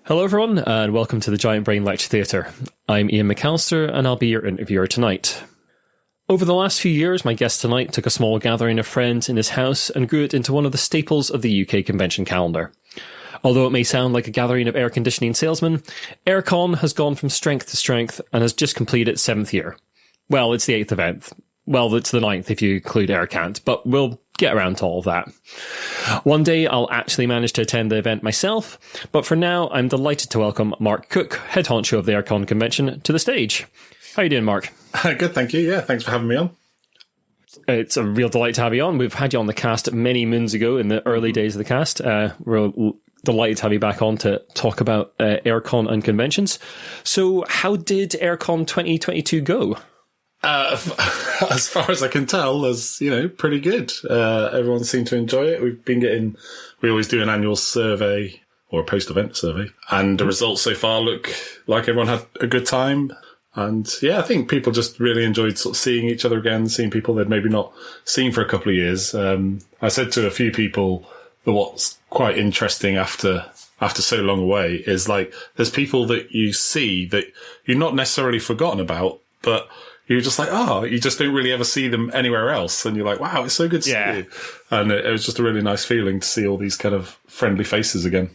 Hello everyone, and welcome to the Giant Brain Lecture Theatre. I'm Iain McAllister, and I'll be your interviewer tonight. Over the last few years, my guest tonight took a small gathering of friends in his house and grew it into one of the staples of the UK convention calendar. Although it may sound like a gathering of air conditioning salesmen, Airecon has gone from strength to strength and has just completed its 7th year. Well, it's the 8th event. Well, it's the 9th if you include Aircant, but we'll get around to all of that. One day I'll actually manage to attend the event myself, but for now I'm delighted to welcome Mark Cooke, head honcho of the Airecon convention, to the stage. How you doing, Mark? Good, thank you. Yeah, thanks for having me on. It's a real delight to have you on. We've had you on the cast many moons ago in the early days of the cast. We're delighted to have you back on to talk about Airecon and conventions. So how did Airecon 2022 go? As far as I can tell, as pretty good. Everyone seemed to enjoy it. We always do an annual survey or a post-event survey, and the results so far look like everyone had a good time. And yeah, I think people just really enjoyed sort of seeing each other again, seeing people they'd maybe not seen for a couple of years. I said to a few people that what's quite interesting after so long away is like there's people that you see that you're not necessarily forgotten about, but you're just like, you just don't really ever see them anywhere else. And you're like, wow, it's so good to see you. And it was just a really nice feeling to see all these kind of friendly faces again.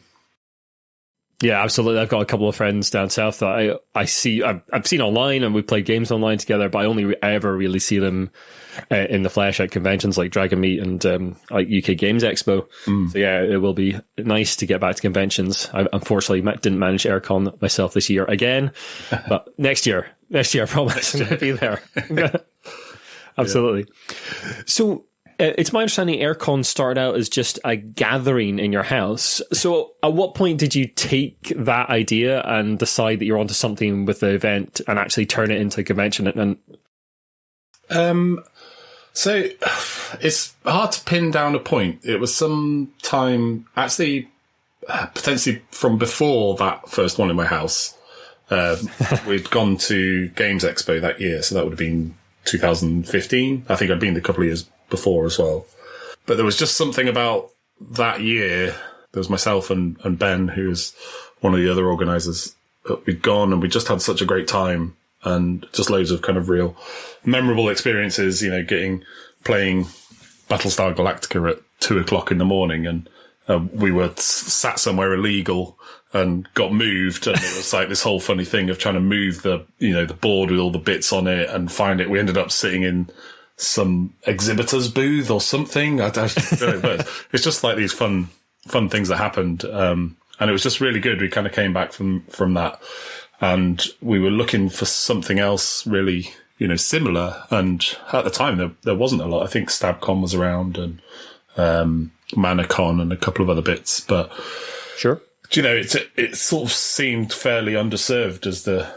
Yeah, absolutely. I've got a couple of friends down south that I've seen online, and we play games online together, but I only ever really see them in the flesh at conventions like Dragon Meet and like UK Games Expo. So yeah, it will be nice to get back to conventions. I unfortunately didn't manage Airecon myself this year again, but next year, I promise I'm going to be there. Absolutely. Yeah. So it's my understanding Airecon started out as just a gathering in your house. So at what point did you take that idea and decide that you're onto something with the event and actually turn it into a convention? So it's hard to pin down a point. It was some time, actually, potentially from before that first one in my house. We'd gone to Games Expo that year, so that would have been 2015. I think I'd been a couple of years before as well. But there was just something about that year. There was myself and Ben, who was one of the other organisers. We'd gone and we just had such a great time and just loads of kind of real memorable experiences, playing Battlestar Galactica at 2:00 in the morning, and we were sat somewhere illegal and got moved, and it was like this whole funny thing of trying to move the board with all the bits on it and find it. We ended up sitting in some exhibitor's booth or something. I don't know, but it's just like these fun things that happened. And it was just really good. We kind of came back from that, and we were looking for something else really, similar. And at the time there wasn't a lot. I think Stabcon was around and, Manacon and a couple of other bits, but sure. It sort of seemed fairly underserved as the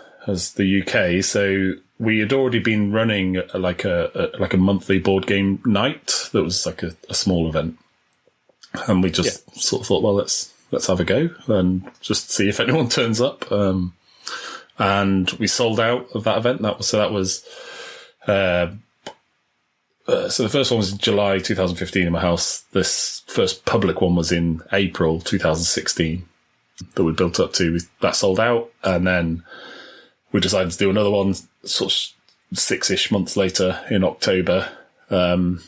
UK. So we had already been running like a monthly board game night that was like a small event, and we just sort of thought, well, let's have a go and just see if anyone turns up. And we sold out of that event. So the first one was in July 2015 in my house. This first public one was in April 2016 that we built up to. That sold out, and then we decided to do another one sort of 6-ish months later in October. And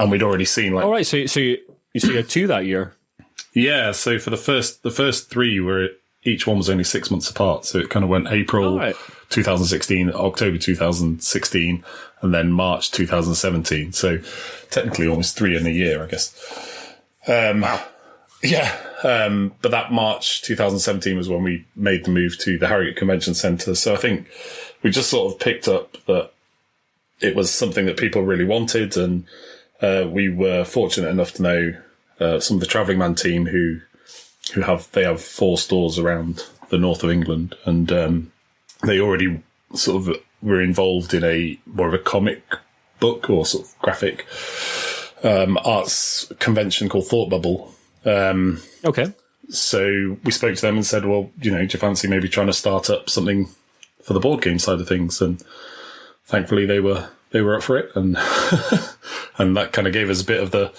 we'd already seen like... All right, so you had 2 that year? Yeah, so for the first 3 were... Each one was only 6 months apart, so it kind of went April 2016, October 2016, and then March 2017. So technically almost 3 in a year, I guess. Wow. Yeah. But that March 2017 was when we made the move to the Harrogate Convention Centre. So I think we just sort of picked up that it was something that people really wanted, and we were fortunate enough to know some of the Travelling Man team who have 4 stores around the north of England, and they already sort of were involved in a more of a comic book or sort of graphic arts convention called Thought Bubble. Okay. So we spoke to them and said, well, do you fancy maybe trying to start up something for the board game side of things? And thankfully they were up for it, and and that kind of gave us a bit of the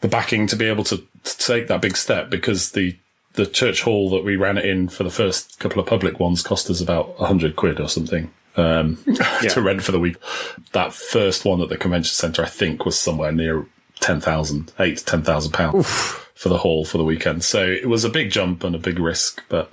backing to be able to take that big step, because the the church hall that we ran it in for the first couple of public ones cost us about £100 or something to rent for the week. That first one at the convention centre, I think, was somewhere near £8,000 to £10,000 for the hall for the weekend. So it was a big jump and a big risk, but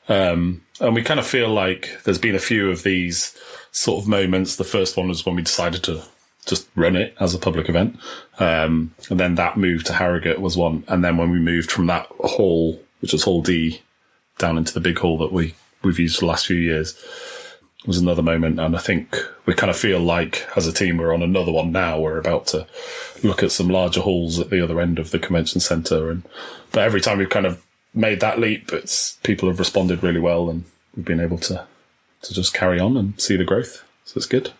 and we kind of feel like there's been a few of these sort of moments. The first one was when we decided to just run it as a public event, and then that move to Harrogate was one, and then when we moved from that hall, which was Hall D, down into the big hall that we've used for the last few years, was another moment. And I think we kind of feel like as a team we're on another one now. We're about to look at some larger halls at the other end of the convention centre, but every time we've kind of made that leap, people have responded really well, and we've been able to just carry on and see the growth. So it's good.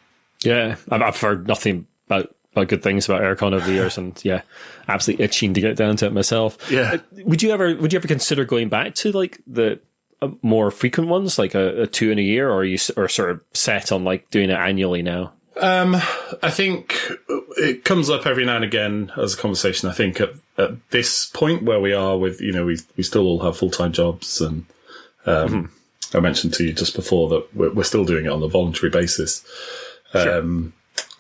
Yeah, I've heard nothing but good things about Airecon over the years, and yeah, absolutely itching to get down to it myself. Yeah. Would you ever consider going back to like the more frequent ones, like a 2 in a year, or are you sort of set on like doing it annually now? I think it comes up every now and again as a conversation. I think at this point where we are with, we still all have full-time jobs, and I mentioned to you just before that we're still doing it on a voluntary basis. Sure.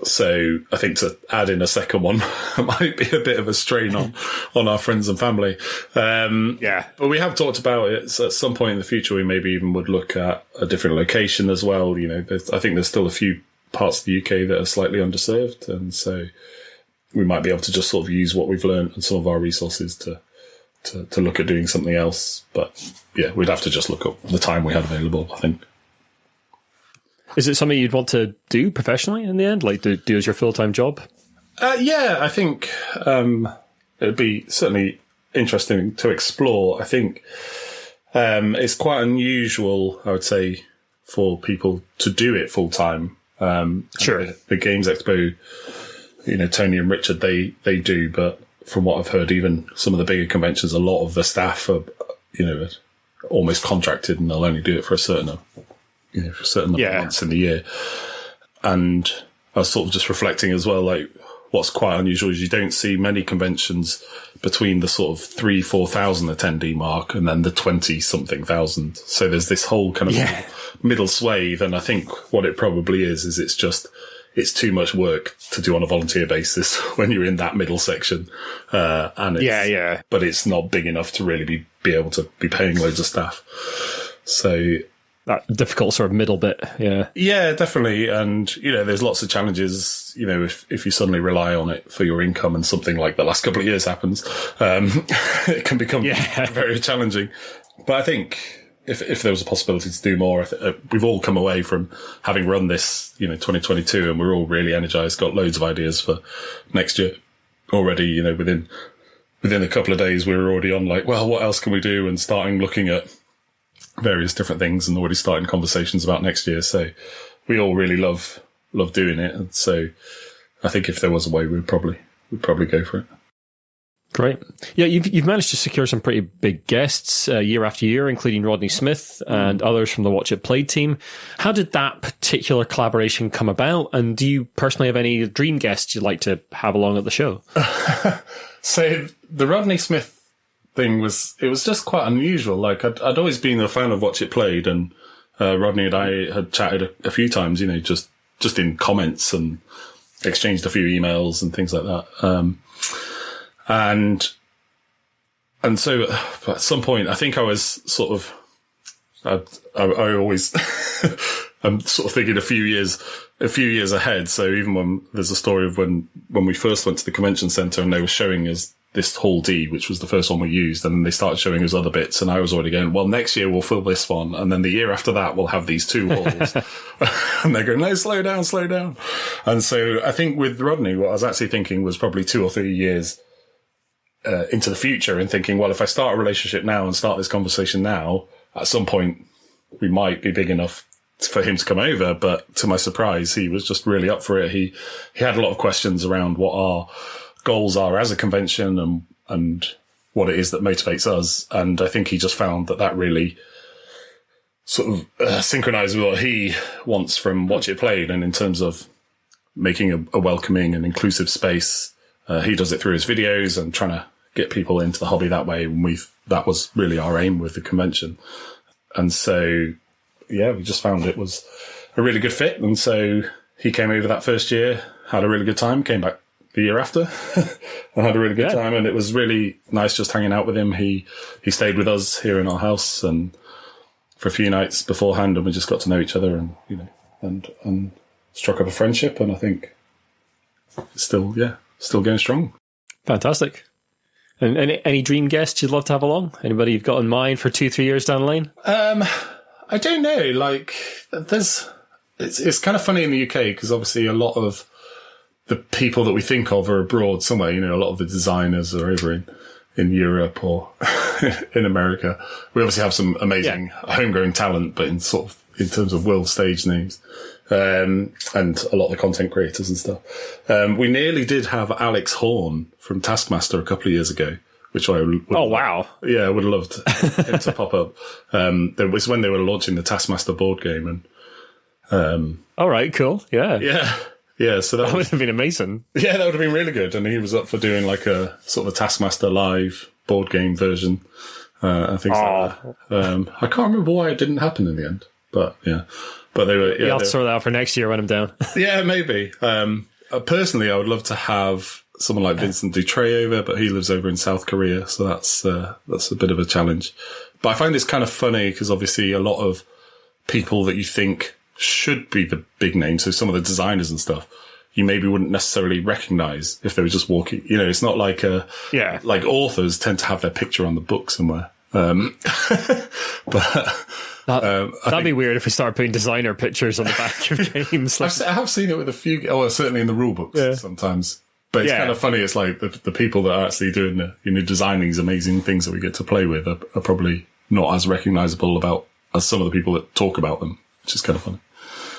So I think to add in a second one might be a bit of a strain on our friends and family. But we have talked about it. So at some point in the future, we maybe even would look at a different location as well. I think there's still a few parts of the UK that are slightly underserved. And so we might be able to just sort of use what we've learned and some of our resources to look at doing something else. But yeah, we'd have to just look up the time we had available, I think. Is it something you'd want to do professionally in the end, like do as your full-time job? Yeah, I think it'd be certainly interesting to explore. I think it's quite unusual, I would say, for people to do it full-time. Sure. The Games Expo, Tony and Richard, they do, but from what I've heard, even some of the bigger conventions, a lot of the staff are, almost contracted, and they'll only do it for a certain number of months in the year. And I was sort of just reflecting as well, like what's quite unusual is you don't see many conventions between the sort of 3,000-4,000 attendee mark and then the 20-something thousand. So there's this whole kind of middle swathe. And I think what it probably is it's too much work to do on a volunteer basis when you're in that middle section. But it's not big enough to really be able to be paying loads of staff. So that difficult sort of middle bit, yeah. Yeah, definitely. And, there's lots of challenges, if you suddenly rely on it for your income and something like the last couple of years happens, it can become very challenging. But I think if there was a possibility to do more, we've all come away from having run this, 2022, and we're all really energized, got loads of ideas for next year already, within a couple of days, we were already on like, well, what else can we do? And starting looking at various different things and already starting conversations about next year. So we all really love doing it. And so I think if there was a way, we'd probably go for it. Great. Yeah, you've managed to secure some pretty big guests year after year, including Rodney Smith and others from the Watch It Played team. How did that particular collaboration come about? And do you personally have any dream guests you'd like to have along at the show? So the Rodney Smith thing was just quite unusual. Like I'd always been a fan of Watch It Played, and Rodney and I had chatted a few times, just in comments, and exchanged a few emails and things like that. And so at some point, I think I was sort of, I always, I'm sort of thinking a few years ahead. So even when there's a story of when we first went to the convention centre and they were showing us this Hall D, which was the first one we used, and then they started showing us other bits, and I was already going, well, next year we'll fill this one, and then the year after that we'll have these 2 halls. And they're going, no, slow down. And so I think with Rodney, what I was actually thinking was probably 2 or 3 years into the future, and thinking, well, if I start a relationship now and start this conversation now, at some point we might be big enough for him to come over. But to my surprise, he was just really up for it. He had a lot of questions around what our goals are as a convention and what it is that motivates us. And I think he just found that really sort of synchronized with what he wants from Watch It Played. And in terms of making a welcoming and inclusive space, he does it through his videos and trying to get people into the hobby that way. And we've that was really our aim with the convention. And so, yeah, we just found it was a really good fit. And so he came over that first year, had a really good time, came back the year after and had a really good time. And it was really nice just hanging out with him. He stayed with us here in our house and for a few nights beforehand, and we just got to know each other and, you know, and struck up a friendship. And I think it's still going strong. Fantastic. And any dream guests you'd love to have along? Anybody you've got in mind for 2-3 years down the line? I don't know. Like, it's kind of funny in the UK because obviously a lot of the people that we think of are abroad somewhere. You know, a lot of the designers are over in Europe or in America. We obviously have some amazing homegrown talent, but in terms of world stage names, and a lot of the content creators and stuff. We nearly did have Alex Horn from Taskmaster a couple of years ago, which I would wow. Yeah, I would have loved him to pop up. It was when they were launching the Taskmaster board game. And all right, cool. Yeah. Yeah, so that would have been amazing. Yeah, that would have been really good. And he was up for doing like a sort of a Taskmaster live board game version, and things like that. I can't remember why it didn't happen in the end, but yeah. But they were. Yeah, you'll have to sort that out for next year when I'm down. Yeah, maybe. Personally, I would love to have someone like Vincent Dutray over, but he lives over in South Korea, so that's a bit of a challenge. But I find it's kind of funny because obviously a lot of people that you think should be the big names, so some of the designers and stuff, you maybe wouldn't necessarily recognize if they were just walking. You know, it's not like like authors tend to have their picture on the book somewhere. But that'd be weird if we start putting designer pictures on the back of games. I have seen it with a few, certainly in the rule books sometimes. But it's kind of funny. It's like the people that are actually doing designing these amazing things that we get to play with are probably not as recognizable as some of the people that talk about them, which is kind of funny.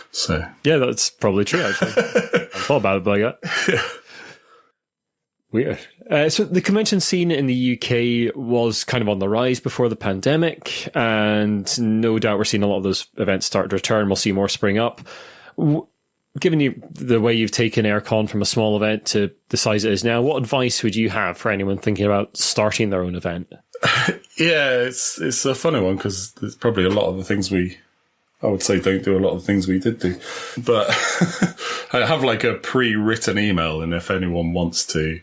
So yeah, that's probably true. Actually, I thought about it like that. Yeah. Weird. So the convention scene in the UK was kind of on the rise before the pandemic, and no doubt we're seeing a lot of those events start to return. We'll see more spring up. Given you the way you've taken Airecon from a small event to the size it is now, what advice would you have for anyone thinking about starting their own event? Yeah, it's a funny one because there's probably a lot of the things I would say don't do a lot of the things we did do. But I have like a pre-written email, and if anyone wants to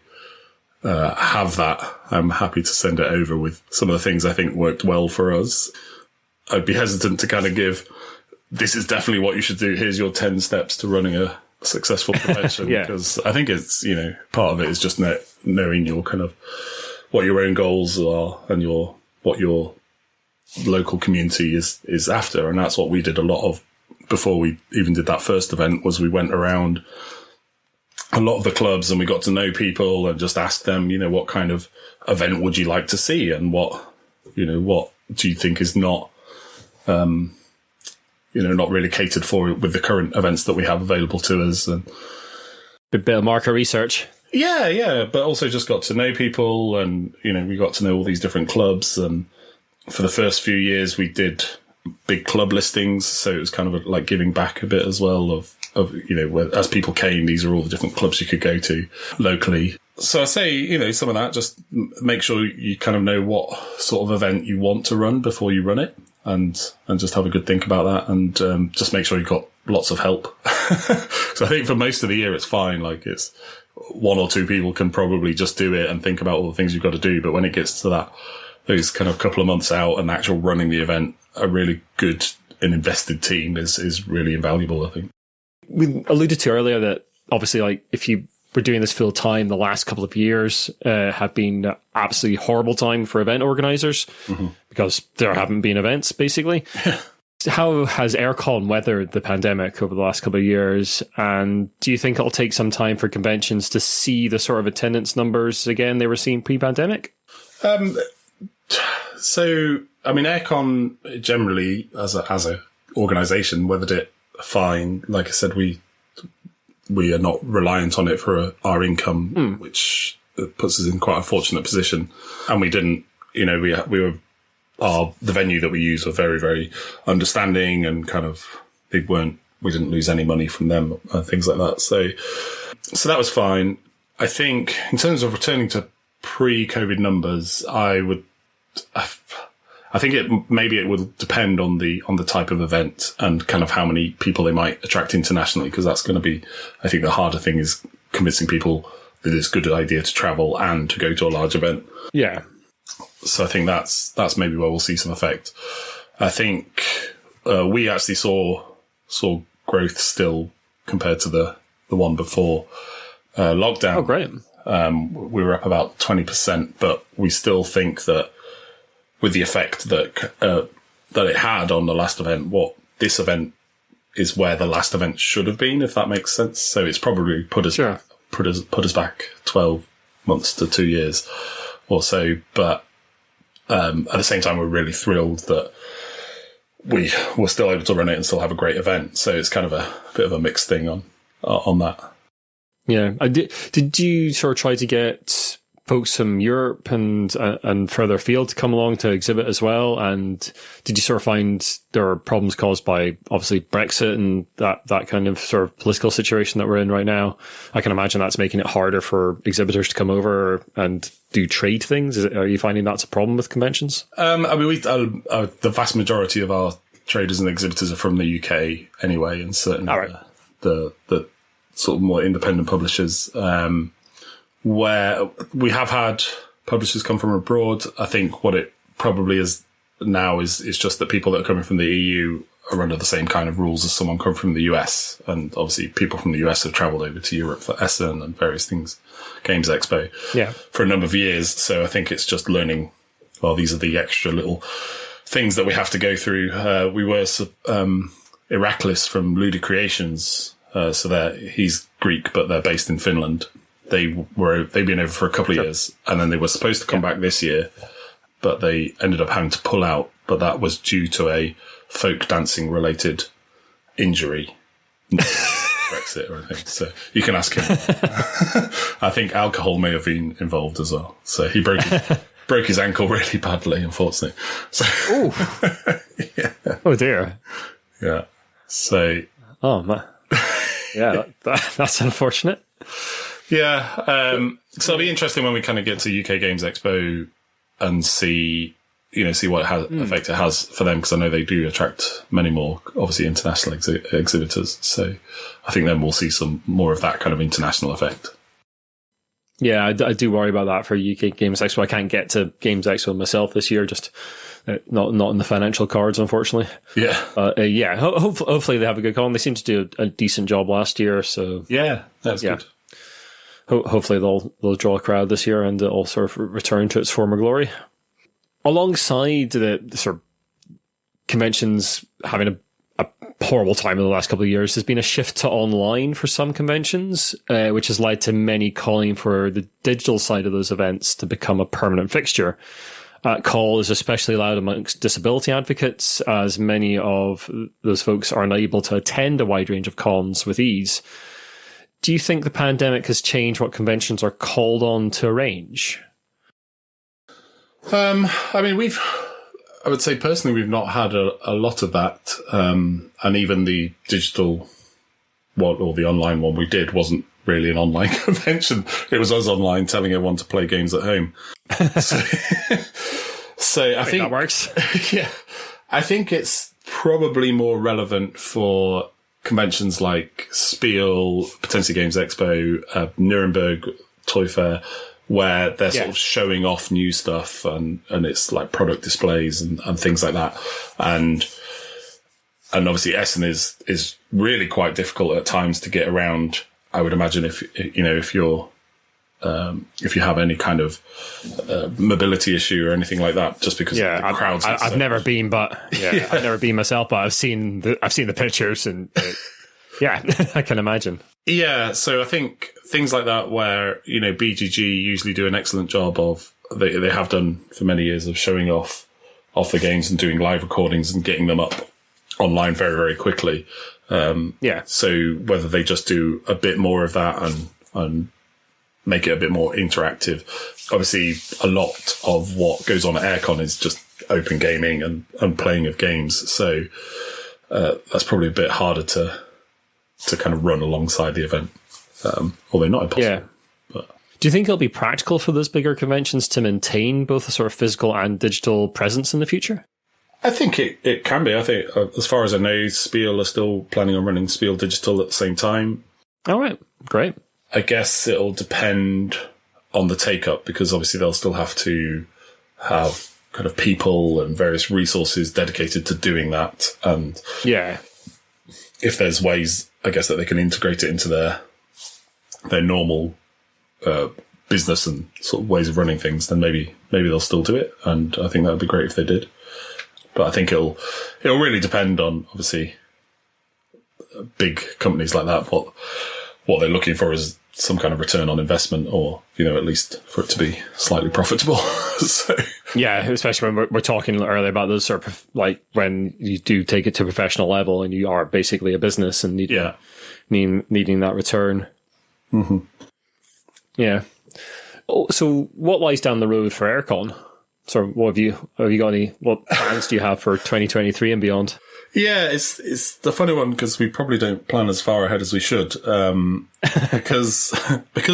have that, I'm happy to send it over with some of the things I think worked well for us. I'd be hesitant to kind of give, this is definitely what you should do. Here's your 10 steps to running a successful convention. Because I think it's, part of it is just knowing your kind of what your own goals are and what your local community is after. And that's what we did a lot of before we even did that first event, was we went around a lot of the clubs and we got to know people and just asked them, what kind of event would you like to see? And what do you think is not, not really catered for with the current events that we have available to us? And a bit of market research. Yeah. But also just got to know people and, we got to know all these different clubs. And for the first few years we did big club listings. So it was kind of like giving back a bit as well of as people came, these are all the different clubs you could go to locally. So I say, some of that, just make sure you kind of know what sort of event you want to run before you run it, and just have a good think about that, and just make sure you've got lots of help. So I think for most of the year it's fine. Like it's one or two people can probably just do it and think about all the things you've got to do. But when it gets to those kind of couple of months out and actual running the event, a really good and invested team is really invaluable, I think. We alluded to earlier that obviously, like, if you were doing this full time, the last couple of years have been absolutely horrible time for event organisers because there haven't been events, basically. How has Airecon weathered the pandemic over the last couple of years? And do you think it'll take some time for conventions to see the sort of attendance numbers again they were seeing pre-pandemic? So, I mean, Airecon generally, as a organisation, weathered it fine. Like I said, we are not reliant on it for our income, which puts us in quite a fortunate position. And we didn't, the venue that we use were very, very understanding and kind of, we didn't lose any money from them, things like that. So that was fine. I think in terms of returning to pre-COVID numbers, I would I think maybe it will depend on the type of event and kind of how many people they might attract internationally, because that's going to be, I think the harder thing is convincing people that it's a good idea to travel and to go to a large event. Yeah. So I think that's maybe where we'll see some effect. I think we actually saw growth still compared to the one before lockdown. Oh, great. We were up about 20%, but we still think that with the effect that it had on the last event, what this event is where the last event should have been, if that makes sense. So it's probably put us back 12 months to 2 years or so. But at the same time, we're really thrilled that we were still able to run it and still have a great event. So it's kind of a bit of a mixed thing on that. Yeah. Did you sort of try to get folks from Europe and further afield to come along to exhibit as well? And did you sort of find there are problems caused by obviously Brexit and that kind of sort of political situation that we're in right now? I can imagine that's making it harder for exhibitors to come over and do trade things. Are you finding that's a problem with conventions? I mean, the vast majority of our traders and exhibitors are from the UK anyway, and certainly the sort of more independent publishers, where we have had publishers come from abroad. I think what it probably is now is just that people that are coming from the EU are under the same kind of rules as someone coming from the US. And obviously people from the US have travelled over to Europe for Essen and various things, Games Expo, for a number of years. So I think it's just learning, well, these are the extra little things that we have to go through. We were Iraklis from Luda Creations. So he's Greek, but they're based in Finland. They've been over for a couple of years, and then they were supposed to come back this year, but they ended up having to pull out. But that was due to a folk dancing related injury, not Brexit or anything. So you can ask him. I think alcohol may have been involved as well. So he broke his ankle really badly, unfortunately. So, Oh dear. Yeah. So. Oh man. Yeah, that's unfortunate. Yeah, so it'll be interesting when we kind of get to UK Games Expo and see what effect it has for them, because I know they do attract many more, obviously, international exhibitors. So I think then we'll see some more of that kind of international effect. Yeah, I do worry about that for UK Games Expo. I can't get to Games Expo myself this year, just not in the financial cards, unfortunately. Yeah. Hopefully they have a good con. They seemed to do a decent job last year, so yeah, that's good. Hopefully they'll draw a crowd this year and it'll sort of return to its former glory. Alongside the sort of conventions having a horrible time in the last couple of years, there's been a shift to online for some conventions, which has led to many calling for the digital side of those events to become a permanent fixture. Call is especially loud amongst disability advocates, as many of those folks are unable to attend a wide range of cons with ease. Do you think the pandemic has changed what conventions are called on to arrange? I mean, I would say personally, we've not had a lot of that. And even the digital one or the online one we did wasn't really an online convention. It was us online telling everyone to play games at home. So I think that works. Yeah. I think it's probably more relevant for conventions like Spiel, potentially Games Expo, Nuremberg Toy Fair, where they're sort of showing off new stuff and it's like product displays and things like that. And obviously Essen is really quite difficult at times to get around. I would imagine if you have any kind of mobility issue or anything like that, just because the crowds. I've never been, but I've never been myself, but I've seen the pictures and I can imagine. Yeah, so I think things like that, where BGG usually do an excellent job of they have done for many years of showing off the games and doing live recordings and getting them up online very, very quickly. So whether they just do a bit more of that and make it a bit more interactive. Obviously, a lot of what goes on at Airecon is just open gaming and playing of games. So that's probably a bit harder to kind of run alongside the event. Although not impossible. Yeah. But. Do you think it'll be practical for those bigger conventions to maintain both a sort of physical and digital presence in the future? I think it can be. I think, as far as I know, Spiel are still planning on running Spiel Digital at the same time. All right, great. I guess it'll depend on the take-up, because obviously they'll still have to have kind of people and various resources dedicated to doing that. And yeah, if there's ways, I guess, that they can integrate it into their normal business and sort of ways of running things, then maybe they'll still do it. And I think that would be great if they did. But I think it'll really depend on, obviously, big companies like that, what they're looking for is some kind of return on investment, or, at least for it to be slightly profitable. So. Yeah, especially when we're talking earlier about those sort of, like, when you do take it to a professional level and you are basically a business and needing that return. Mm-hmm. Yeah. Oh, so what lies down the road for Airecon? So what what plans do you have for 2023 and beyond? Yeah, it's the funny one, because we probably don't plan as far ahead as we should. Because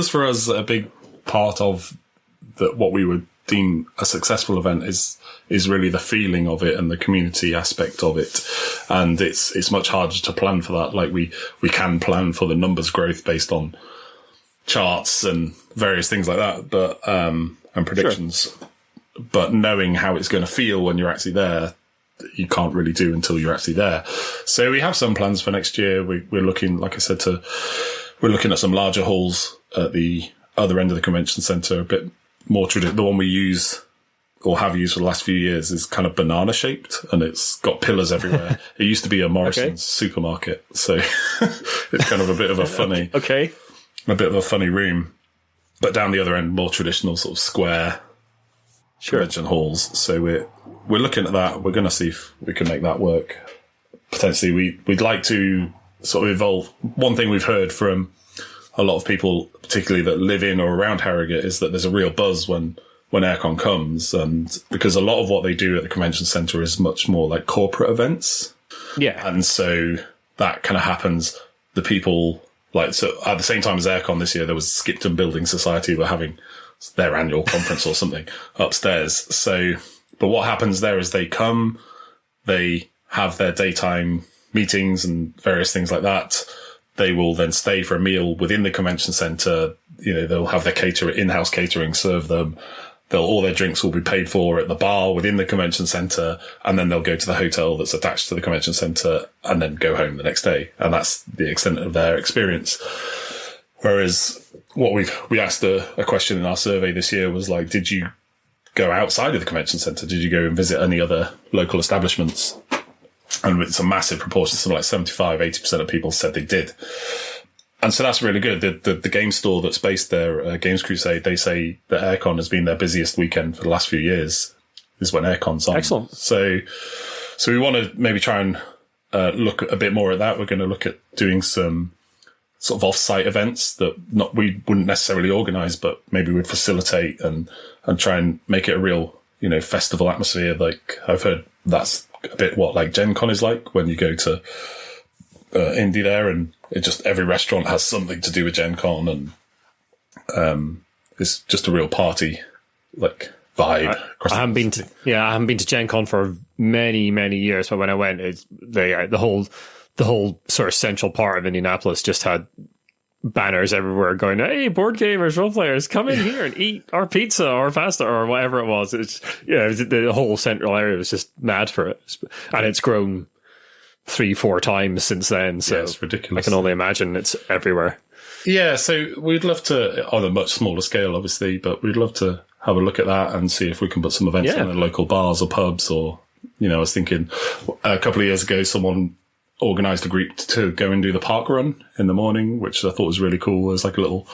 for us, a big part of what we would deem a successful event is really the feeling of it and the community aspect of it. And it's much harder to plan for that. Like we can plan for the numbers growth based on charts and various things like that, but, and predictions. Sure. But knowing how it's going to feel when you're actually there, you can't really do until you're actually there. So we have some plans for next year. We're looking, like I said, we're looking at some larger halls at the other end of the convention centre, a bit more traditional. The one we use or have used for the last few years is kind of banana shaped, and it's got pillars everywhere. It used to be a Morrison's supermarket. So it's kind of a bit of a funny, a bit of a funny room, but down the other end, more traditional sort of square convention halls. So we're looking at that. We're going to see if we can make that work. Potentially, we'd like to sort of evolve. One thing we've heard from a lot of people, particularly that live in or around Harrogate, is that there's a real buzz when Airecon comes, and because a lot of what they do at the convention centre is much more like corporate events. Yeah. And so that kind of happens. The people, so at the same time as Airecon this year, there was Skipton Building Society were having their annual conference or something upstairs. So, but what happens there is they come, they have their daytime meetings and various things like that. They will then stay for a meal within the convention centre. They'll have their in-house catering serve them. All their drinks will be paid for at the bar within the convention centre, and then they'll go to the hotel that's attached to the convention centre and then go home the next day. And that's the extent of their experience. Whereas we asked a question in our survey this year was like, did you go outside of the convention centre? Did you go and visit any other local establishments? And it's a massive proportion, something like 75-80% of people said they did. And so that's really good. The game store that's based there, Games Crusade, they say that Airecon has been their busiest weekend for the last few years, is when Aircon's on. Excellent. So we want to maybe try and look a bit more at that. We're going to look at doing some sort of off-site events that we wouldn't necessarily organise, but maybe we'd facilitate and try and make it a real, festival atmosphere. Like I've heard that's a bit what like Gen Con is like when you go to Indy there, and every restaurant has something to do with Gen Con, and it's just a real party like vibe. I haven't been to Gen Con for many years, but when I went, the whole sort of central part of Indianapolis just had banners everywhere going, "Hey, board gamers, role players, come in here and eat our pizza or pasta or whatever it was." The whole central area was just mad for it, and it's grown 3-4 times since then. So it's ridiculous. I can only imagine it's everywhere. Yeah, so we'd love to, on a much smaller scale, obviously, but we'd love to have a look at that and see if we can put some events on in local bars or pubs, or I was thinking a couple of years ago, someone organised a group to go and do the park run in the morning, which I thought was really cool. There's like a little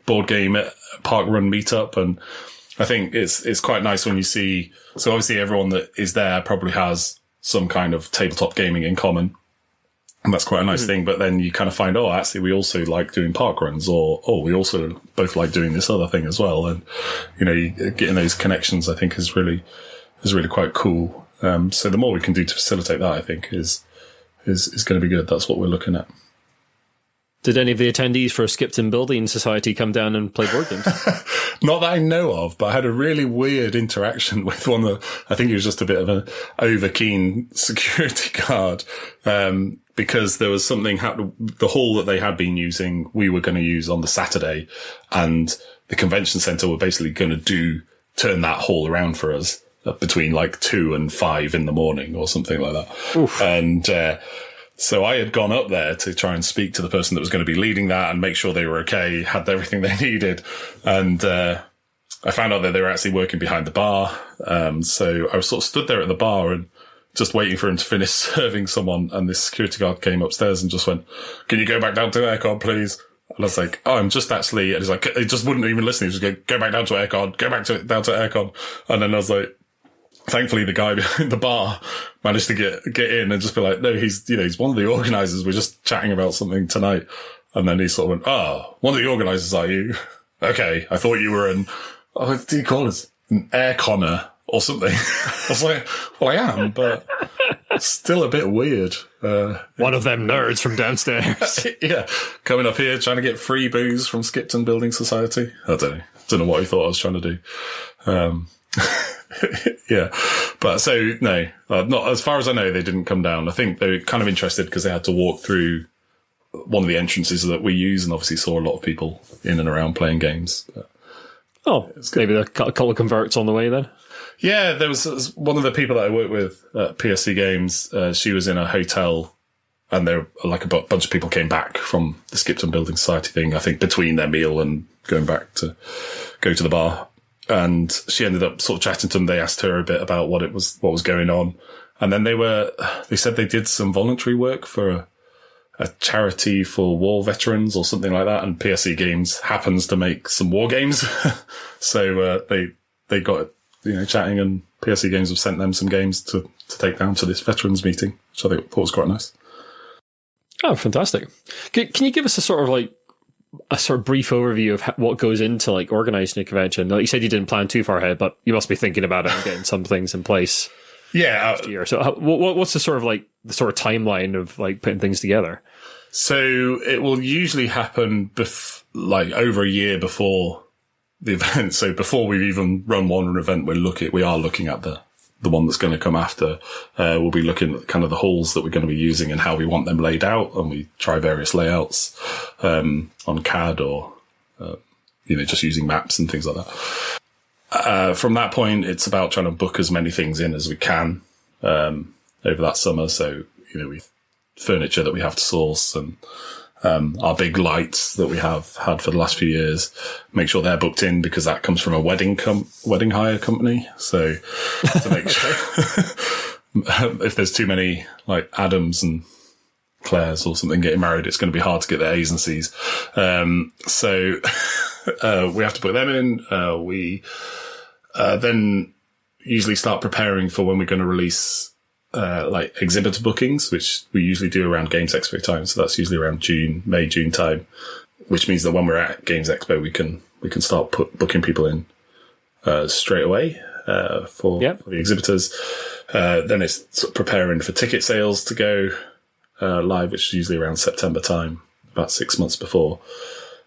board game park run meetup, and I think it's quite nice when you see. So obviously everyone that is there probably has some kind of tabletop gaming in common, and that's quite a nice thing. But then you kind of find, actually we also like doing park runs, or we also both like doing this other thing as well. And getting those connections, I think, is really quite cool. So the more we can do to facilitate that, I think is going to be good. That's what we're looking at. Did any of the attendees for Skipton Building Society come down and play board games? Not that I know of, but I had a really weird interaction with one of, I think he was just a bit of an over-keen security guard, because there was something happened. The hall that they had been using, we were going to use on the Saturday, and the convention centre were basically going to turn that hall around for us between like 2 and 5 in the morning or something like that. Oof. And, so I had gone up there to try and speak to the person that was going to be leading that and make sure they were okay, had everything they needed. And I found out that they were actually working behind the bar. So I was sort of stood there at the bar and just waiting for him to finish serving someone. And this security guard came upstairs and just went, "Can you go back down to Airecon, please?" And I was like, "Oh, I'm just actually," and he's like, he just wouldn't even listen. He was just going, "Go back down to Airecon, down to Airecon." And then I was like, thankfully, the guy behind the bar managed to get in and just be like, "No, he's one of the organisers. We're just chatting about something tonight." And then he sort of went, "Oh, one of the organisers, are you? Okay, I thought you were what do you call us? An airconner or something." I was like, "Well, I am, but still a bit weird." One of them nerds from downstairs. Yeah, coming up here trying to get free booze from Skipton Building Society. I don't know what he thought I was trying to do. Yeah, but so no, not as far as I know. They didn't come down. I think they were kind of interested because they had to walk through one of the entrances that we use, and obviously saw a lot of people in and around playing games. Oh, maybe a couple of converts on the way then. Yeah, there was one of the people that I worked with at PSC Games. She was in a hotel, and there like a bunch of people came back from the Skipton Building Society thing. I think between their meal and going back to go to the bar. And she ended up sort of chatting to them. They asked her a bit about what was going on. And then they said they did some voluntary work for a charity for war veterans or something like that. And PSC Games happens to make some war games. So, they got, chatting, and PSC Games have sent them some games to take down to this veterans meeting, which I thought was quite nice. Oh, fantastic. Can you give us a sort of brief overview of what goes into like organising a convention? Like you said, you didn't plan too far ahead, but you must be thinking about it and getting some things in place. Yeah. Year. So what's the sort of timeline of like putting things together? So it will usually happen over a year before the event. So before we've even run one event, we are looking at the one that's going to come after. We'll be looking at kind of the halls that we're going to be using and how we want them laid out. And we try various layouts, on CAD or, just using maps and things like that. From that point, it's about trying to book as many things in as we can, over that summer. So, we've furniture that we have to source and, our big lights that we have had for the last few years, make sure they're booked in because that comes from a wedding hire company. So to make sure if there's too many like Adams and Claires or something getting married, it's going to be hard to get their A's and C's. So we have to put them in. We then usually start preparing for when we're going to release like exhibitor bookings, which we usually do around Games Expo time. So that's usually around May, June time, which means that when we're at Games Expo, we can start booking people in, straight away, for the exhibitors. Then it's sort of preparing for ticket sales to go, live, which is usually around September time, about 6 months before.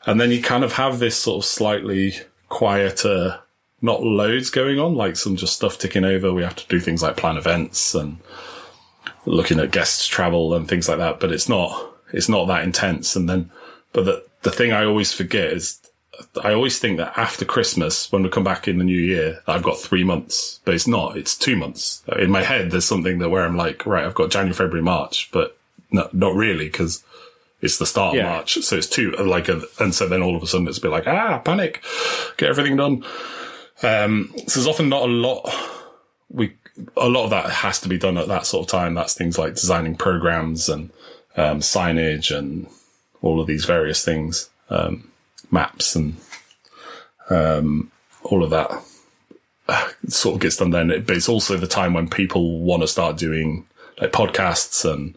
And then you kind of have this sort of slightly quieter, not loads going on, like some just stuff ticking over. We have to do things like plan events and looking at guests' travel and things like that. But it's not that intense. And then, but the thing I always forget is I always think that after Christmas, when we come back in the new year, I've got 3 months, but it's not, it's 2 months. In my head, there's something where I'm like, right, I've got January, February, March, but no, not really, because it's the start of March. So it's and so then all of a sudden it's a bit like, panic, get everything done. So there's often not a lot. A lot of that has to be done at that sort of time. That's things like designing programs and signage and all of these various things, maps and all of that sort of gets done then. But it's also the time when people want to start doing like podcasts and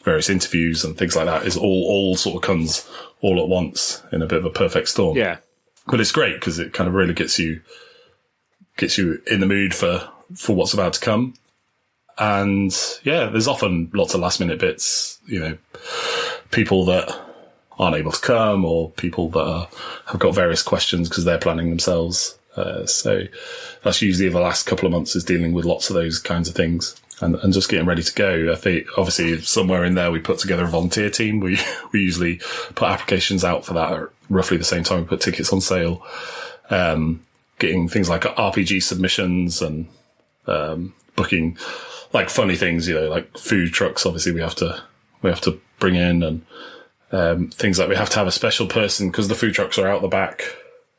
various interviews and things like that. Is all sort of comes all at once in a bit of a perfect storm. Yeah. But it's great because it kind of really gets you in the mood for what's about to come. And yeah, there's often lots of last minute bits, people that aren't able to come, or people that have got various questions because they're planning themselves. So that's usually the last couple of months, is dealing with lots of those kinds of things and just getting ready to go. I think obviously somewhere in there we put together a volunteer team. We usually put applications out for that at roughly the same time we put tickets on sale. Getting things like RPG submissions and booking like funny things, like food trucks. Obviously we have to bring in, and things like we have to have a special person because the food trucks are out the back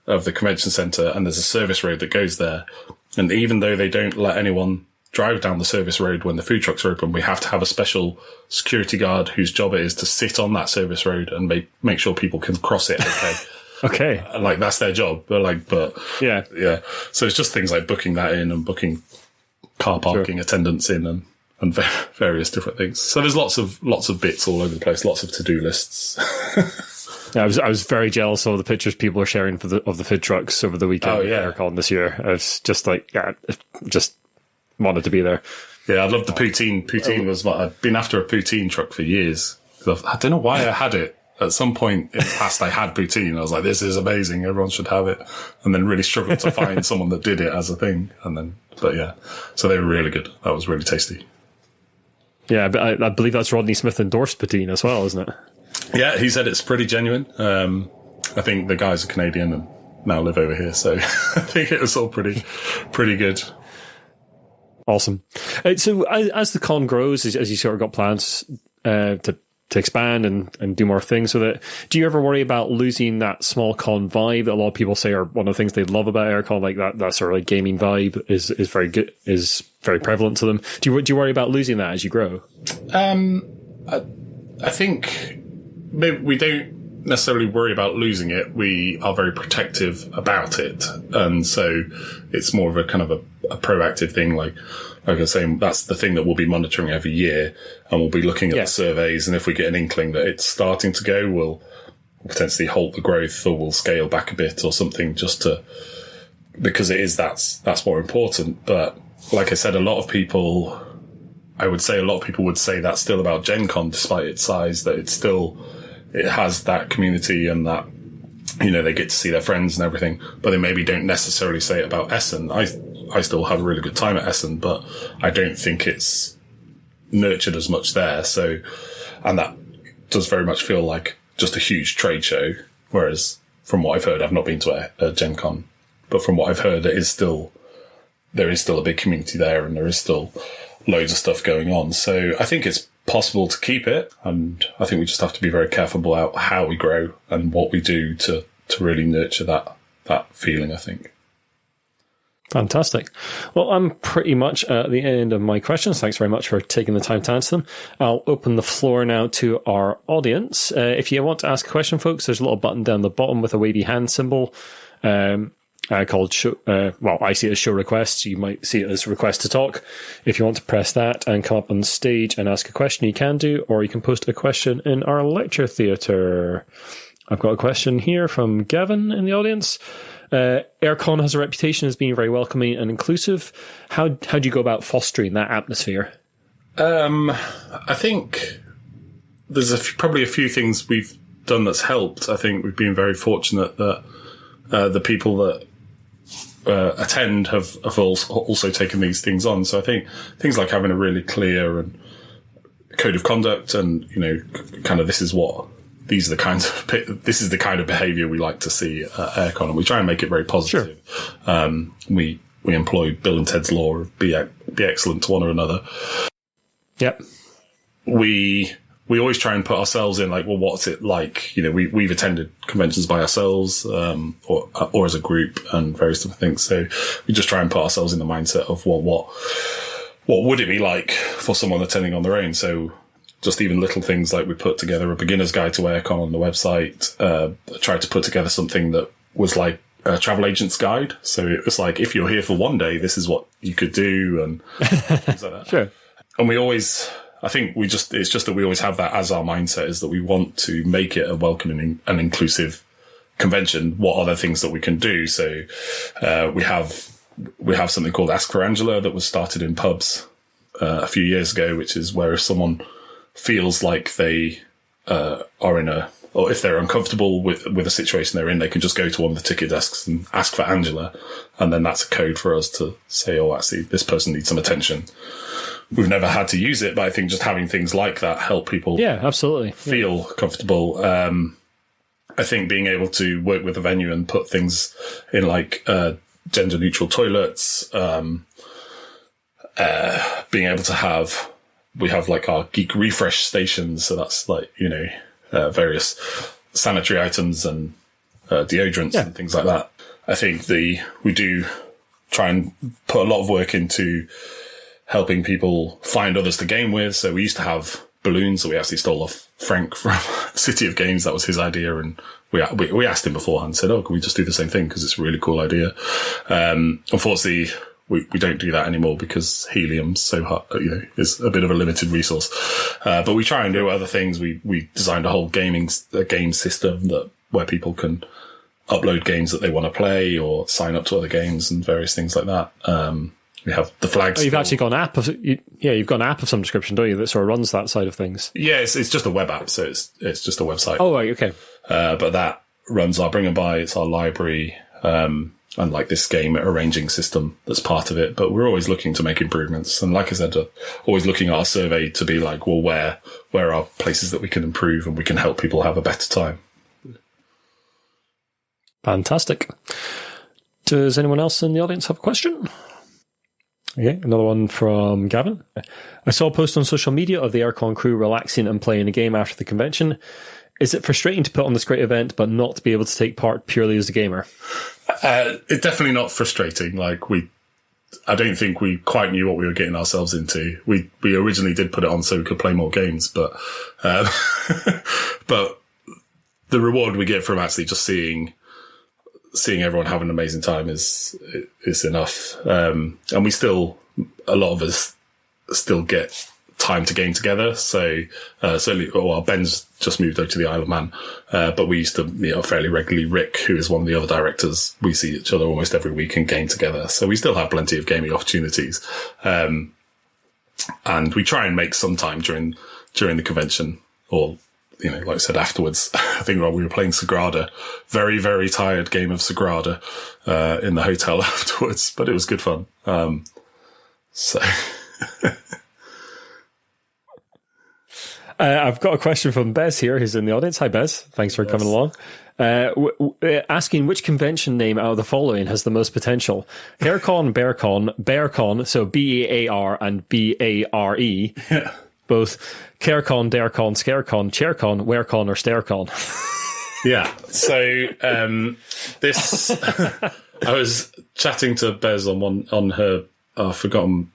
of the convention centre and there's a service road that goes there. And even though they don't let anyone drive down the service road when the food trucks are open, we have to have a special security guard whose job it is to sit on that service road and make sure people can cross it. Okay. Okay. Like that's their job. But yeah. So it's just things like booking that in and booking car parking attendants in and various different things. So there's lots of bits all over the place, lots of to-do lists. Yeah, I was very jealous of the pictures people are sharing of the food trucks over the weekend. Oh, yeah. at Airecon this year. I was just just wanted to be there. Yeah, I love the poutine. Poutine was I'd been after a poutine truck for years. I don't know why I had it. At some point in the past, I had poutine. I was like, this is amazing. Everyone should have it. And then really struggled to find someone that did it as a thing. But yeah, so they were really good. That was really tasty. Yeah, but I believe that's Rodney Smith endorsed poutine as well, isn't it? Yeah, he said it's pretty genuine. I think the guys are Canadian and now live over here, so I think it was all pretty good. Awesome. So as the con grows, as you sort of got plans to expand and do more things with it, do you ever worry about losing that small con vibe that a lot of people say are one of the things they love about Airecon, like that sort of like gaming vibe is very good, is very prevalent to them? Do you worry about losing that as you grow? I think maybe we don't necessarily worry about losing it. We are very protective about it. And so it's more of a kind of a proactive thing. Like I was saying, that's the thing that we'll be monitoring every year, and we'll be looking at the surveys. And if we get an inkling that it's starting to go, we'll potentially halt the growth, or we'll scale back a bit or something, because that's more important. But like I said, I would say a lot of people would say that's still about Gen Con, despite its size, that it has that community and that, they get to see their friends and everything, but they maybe don't necessarily say it about Essen. I still have a really good time at Essen, but I don't think it's nurtured as much there. So, and that does very much feel like just a huge trade show. Whereas from what I've heard, I've not been to a Gen Con, but from what I've heard, there is still a big community there, and there is still loads of stuff going on. So I think it's possible to keep it, and I think we just have to be very careful about how we grow and what we do to really nurture that feeling, I think. Fantastic. Well, I'm pretty much at the end of my questions. Thanks very much for taking the time to answer them. I'll open the floor now to our audience. If you want to ask a question, folks, there's a little button down the bottom with a wavy hand symbol called show, I see it as show requests. You might see it as request to talk. If you want to press that and come up on stage and ask a question, you can do, or you can post a question in our lecture theatre. I've got a question here from Gavin in the audience. Airecon has a reputation as being very welcoming and inclusive. How do you go about fostering that atmosphere? I think there's probably a few things we've done that's helped. I think we've been very fortunate that the people that attend have also taken these things on. So I think things like having a really clear and code of conduct, and kind of this is the kind of behaviour we like to see at Airecon, and we try and make it very positive. Sure. We employ Bill and Ted's law of be excellent to one another. Yep. We always try and put ourselves in, like, well, what's it like? We've attended conventions by ourselves, or as a group, and various different things. So we just try and put ourselves in the mindset of what would it be like for someone attending on their own? So just even little things like we put together a beginner's guide to Airecon on the website. Tried to put together something that was like a travel agent's guide. So it was like, if you're here for one day, this is what you could do, and things like that. Sure. And it's just that we always have that as our mindset, is that we want to make it a welcoming and inclusive convention. What are the things that we can do? So, we have something called Ask for Angela that was started in pubs, a few years ago, which is where if someone feels like they are in or if they're uncomfortable with a situation they're in, they can just go to one of the ticket desks and ask for Angela. And then that's a code for us to say, oh, actually, this person needs some attention. We've never had to use it, but I think just having things like that help people feel comfortable. I think being able to work with the venue and put things in like gender neutral toilets, being able to we have like our geek refresh stations. So that's like, various sanitary items and deodorants and things like that. I think we do try and put a lot of work into helping people find others to game with. So we used to have balloons that we actually stole off Frank from City of Games. That was his idea. And we asked him beforehand, said, oh, can we just do the same thing? Because it's a really cool idea. Unfortunately, we don't do that anymore because helium's so hot, is a bit of a limited resource. But we try and do other things. We designed a whole game system where people can upload games that they want to play or sign up to other games and various things like that. We have the flags. Oh, you've actually got an app you've got an app of some description, don't you, that sort of runs that side of things? Yeah, it's just a web app, so it's just a website. Oh, right, okay. But that runs our Bring and Buy, it's our library, and like this game arranging system that's part of it. But we're always looking to make improvements. And like I said, always looking at our survey to be like, well, where are places that we can improve and we can help people have a better time. Fantastic. Does anyone else in the audience have a question? Okay, another one from Gavin. I saw a post on social media of the Airecon crew relaxing and playing a game after the convention. Is it frustrating to put on this great event but not to be able to take part purely as a gamer? It's definitely not frustrating. Like I don't think we quite knew what we were getting ourselves into. We originally did put it on so we could play more games, but but the reward we get from actually just seeing everyone have an amazing time is enough. And we still, a lot of us still get time to game together. So, certainly, Ben's just moved over to the Isle of Man. But we used to meet up fairly regularly. Rick, who is one of the other directors, we see each other almost every week and game together. So we still have plenty of gaming opportunities. And we try and make some time during the convention or, like I said, afterwards. I think we were playing Sagrada, very, very tired game of Sagrada, in the hotel afterwards, but it was good fun. I've got a question from Bez here, who's in the audience. Hi, Bez. Thanks for coming along. Asking which convention name out of the following has the most potential? Airecon, Bearcon, so BEAR and BARE. Yeah. Both Carecon, Darecon, Scarecon, Chaircon, Werecon, or Starecon. Yeah. So this, I was chatting to Bez on her. I've forgotten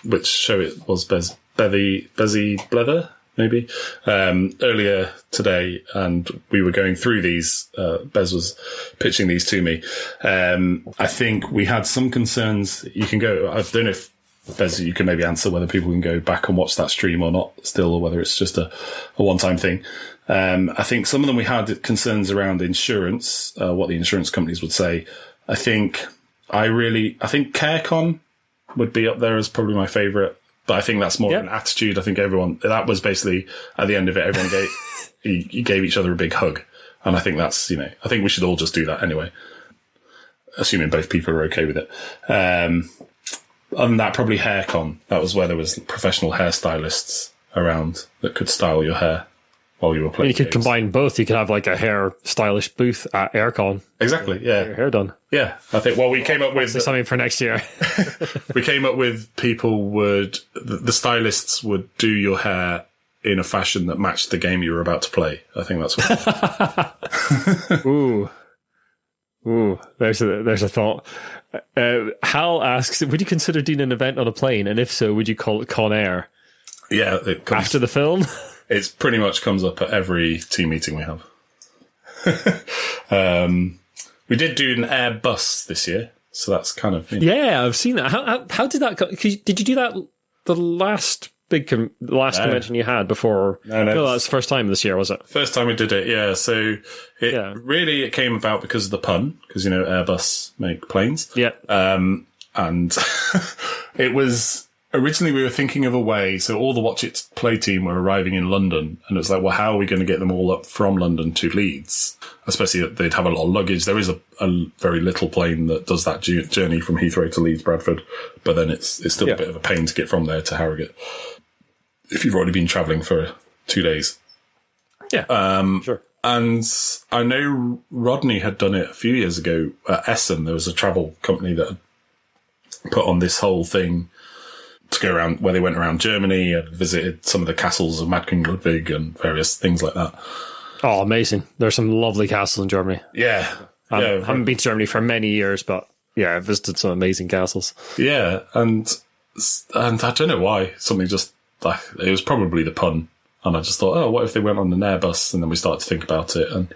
which show it was. Bezzy Blether, maybe, earlier today, and we were going through these. Bez was pitching these to me. I think we had some concerns. You can go. I don't know if, Bez, you can maybe answer whether people can go back and watch that stream or not still, or whether it's just a one-time thing. I think some of them we had concerns around insurance, what the insurance companies would say. I think Carecon would be up there as probably my favourite, but I think that's more of an attitude. I think that was basically, at the end of it, everyone gave each other a big hug. And I think that's, I think we should all just do that anyway, assuming both people are okay with it. Other than that, probably Haircon. That was where there was professional hairstylists around that could style your hair while you were playing. You could combine both. You could have like a hair stylish booth at Airecon. Exactly, yeah. Your hair done. Yeah, I think, we came up with... something for next year. We came up with the stylists would do your hair in a fashion that matched the game you were about to play. I think that's what... Ooh, there's a thought. Hal asks, would you consider doing an event on a plane? And if so, would you call it Con Air? Yeah. After the film? It pretty much comes up at every team meeting we have. We did do an Airbus this year, so that's kind of... Yeah, I've seen that. How did that go? Did you do that the last convention you had before? No, that's the first time this year, was it? First time we did it, yeah. So it came about because of the pun, because, Airbus make planes. Yeah. And it was originally we were thinking of a way, so all the Watch It Play team were arriving in London, and it was like, well, how are we going to get them all up from London to Leeds? Especially that they'd have a lot of luggage. There is a very little plane that does that journey from Heathrow to Leeds, Bradford, but then it's still a bit of a pain to get from there to Harrogate if you've already been travelling for 2 days. Yeah, sure. And I know Rodney had done it a few years ago at Essen. There was a travel company that had put on this whole thing to go around, where they went around Germany and visited some of the castles of Mad King Ludwig and various things like that. Oh, amazing. There's some lovely castles in Germany. Yeah. I haven't been to Germany for many years, but yeah, I've visited some amazing castles. Yeah, and I don't know why. Something just, like, it was probably the pun. And I just thought, oh, what if they went on an Airbus? And then we started to think about it and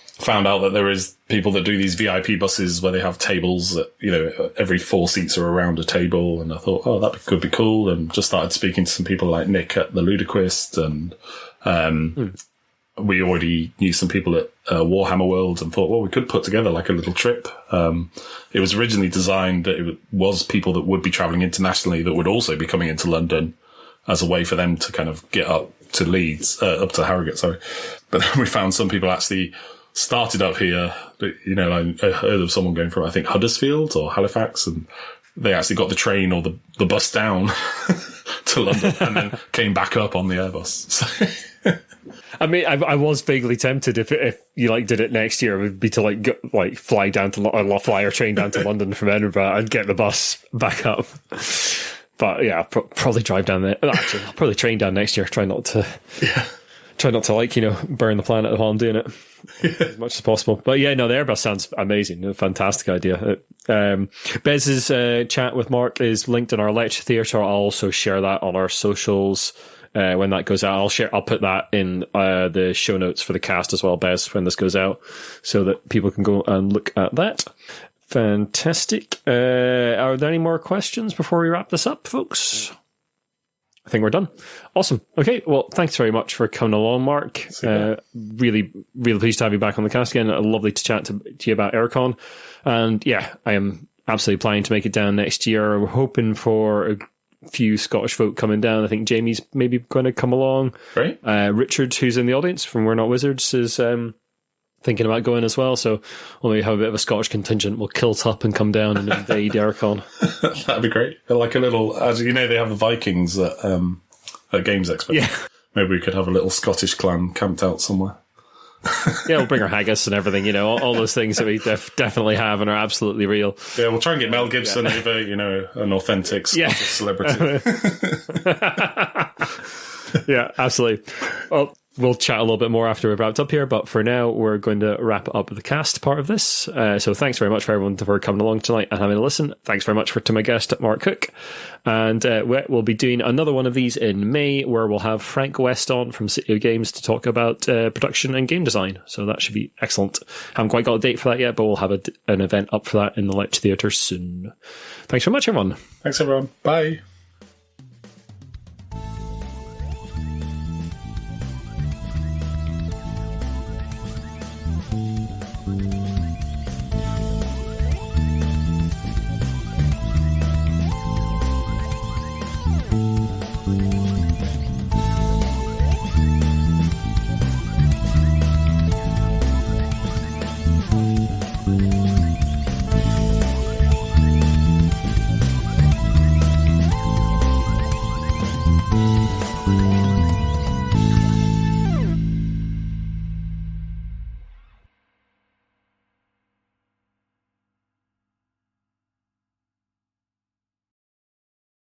found out that there is people that do these VIP buses where they have tables that, you know, every 4 seats are around a table. And I thought, oh, that could be cool. And just started speaking to some people like Nick at the Ludicrous, and we already knew some people at Warhammer World, and thought, well, we could put together like a little trip. It was originally designed that it was people that would be travelling internationally that would also be coming into London as a way for them to kind of get up to Leeds, up to Harrogate, sorry. But then we found some people actually started up here. You know, I heard of someone going from, I think, Huddersfield or Halifax, and they actually got the train or the bus down to London and then came back up on the Airbus. So I mean, I was vaguely tempted if you like did it next year, it would be to like fly down to fly or train down to London from Edinburgh and get the bus back up. But yeah, probably drive down there. Actually, I'll probably train down next year. Try not to like, you know, burn the planet while I'm doing it as much as possible. But yeah, no, the Airbus sounds amazing. A fantastic idea. Bez's chat with Mark is linked in our lecture theatre. I'll also share that on our socials when that goes out. I'll put that in the show notes for the cast as well, Bez, when this goes out, so that people can go and look at that. Fantastic. Are there any more questions before we wrap this up, folks? I think we're done. Awesome. Okay, well, thanks very much for coming along, Mark. Really, really pleased to have you back on the cast again. Lovely to chat to you about Airecon. And yeah, I am absolutely planning to make it down next year. We're hoping for a few Scottish folk coming down. I think Jamie's maybe going to come along. Right. Richard, who's in the audience from We're Not Wizards, is thinking about going as well. So we'll maybe have a bit of a Scottish contingent. We'll kilt up and come down and invade Airecon. That'd be great. Like a little, as you know, they have the Vikings at Games Expo. Yeah. Maybe we could have a little Scottish clan camped out somewhere. Yeah, we'll bring our haggis and everything, you know, all those things that we definitely have and are absolutely real. Yeah, we'll try and get Mel Gibson over, you know, an authentic Scottish celebrity. Yeah, absolutely. Well, we'll chat a little bit more after we've wrapped up here, but for now, we're going to wrap up the cast part of this. So thanks very much for everyone for coming along tonight and having a listen. Thanks very much to my guest, Mark Cooke. And we'll be doing another one of these in May, where we'll have Frank West on from City of Games to talk about production and game design. So that should be excellent. Haven't quite got a date for that yet, but we'll have an event up for that in the Lecture Theatre soon. Thanks very much, everyone. Thanks, everyone. Bye.